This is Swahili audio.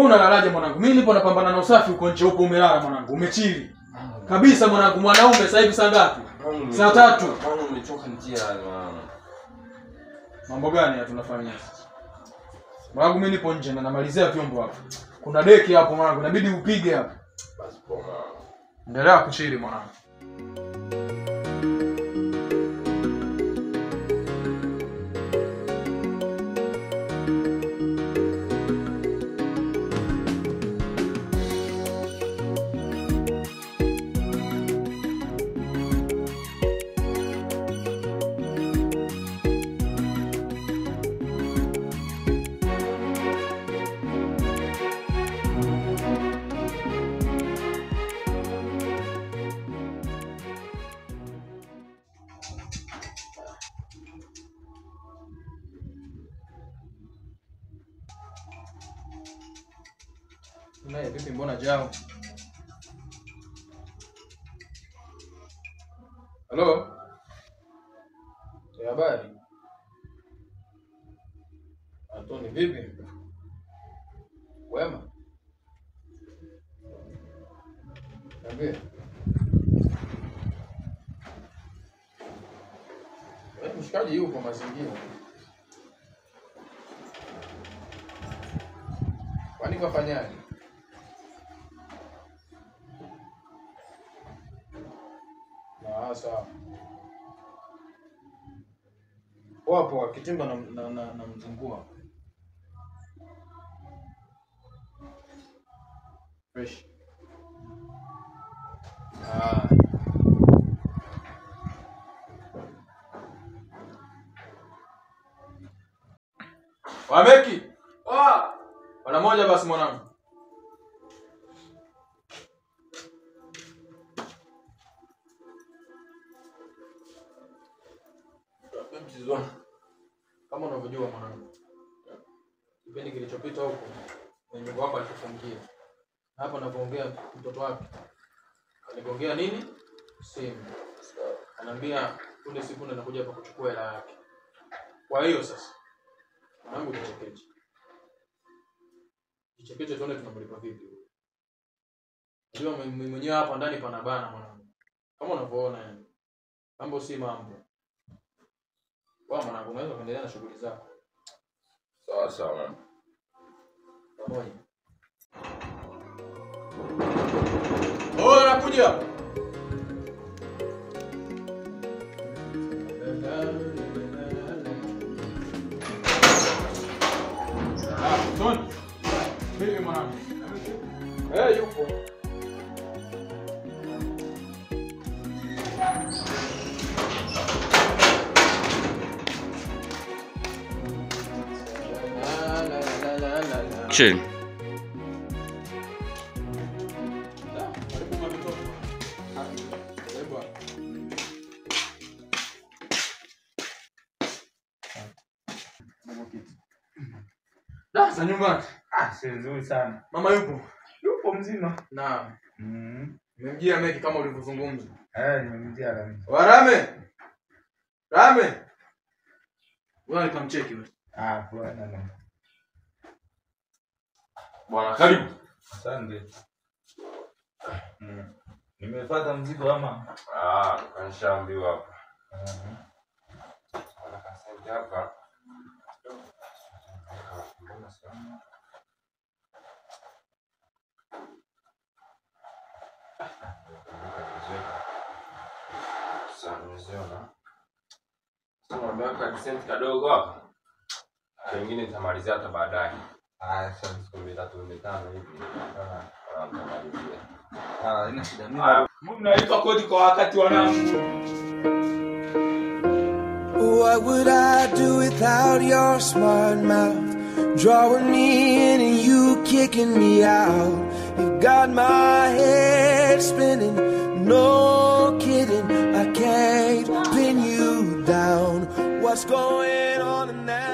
unalalaje mwanangu? Mimi nipo napambana na usafi uko nje huko umelala mwanangu. Umechili. Kabisa mwanangu, mwanaume sasa hivi saa ngapi? Saa 3. Mbona umechoka njia mwanangu? Mambo gani tunafanya sasa? Mwanangu mimi nipo nje na namalizia vyombo hapo. Kuna deki hapo mwanangu, inabidi upige hapo. Basi poa. Endelea kuchili mwanangu. Unaye vipi mbona jao? Halo? Ya habari? Antoni vipi? Wema? Niambie. Wewe mshikaji yupo mazingira. Kwani kafanyaje? Sawa. Wapo kitimba na mzungua. Fresh. Wameki. Bwana moja basi mwanangu. Kama unavyojua mwanangu. Kipindi kilichopita huko nyumba wako alifungia. Hapa napoongea mtoto wake. Aligongea nini? Simu. Ananiambia kule siku nakuja hapa kuchukua hela yake. Kwa hiyo sasa mwanangu nichekeche. Nichekeche tuone tunamlipa vipi. Ndio mwenyewe hapa ndani pana bana mwanangu. Kama unavyoona yani. Mambo si mambo. Kwa mwanangu unaweza kuendelea na shughuli zako. Sawa sawa. Pamoja. Nakuja. Tony. Vipi mwanangu? Yupo. Chill. Sasa nyumbani. Si nzuri sana. Mama yupo? Yupo mzima. Naam. Nimemjia Meki kama ulivyozungumza. Nimemjia Rame. Rame. Rame. Wewe nikamcheki wewe. Bwana. Bwana karibu. Asante. Nimepata mzigo ama? Kanishaambiwa hapa. Akasema hapa. Sasa sema miaka disenti kadogo hapa. Wengine nitamalizia hata baadaye. Sasa siku 3-5 hivi. Ina shida mimi. Mnalipa kodi kwa wakati wanangu. What would I do without your smart mouth? Drawing me in and you kicking me out. You got my head spinning, no kidding. I can't pin you down. What's going on now?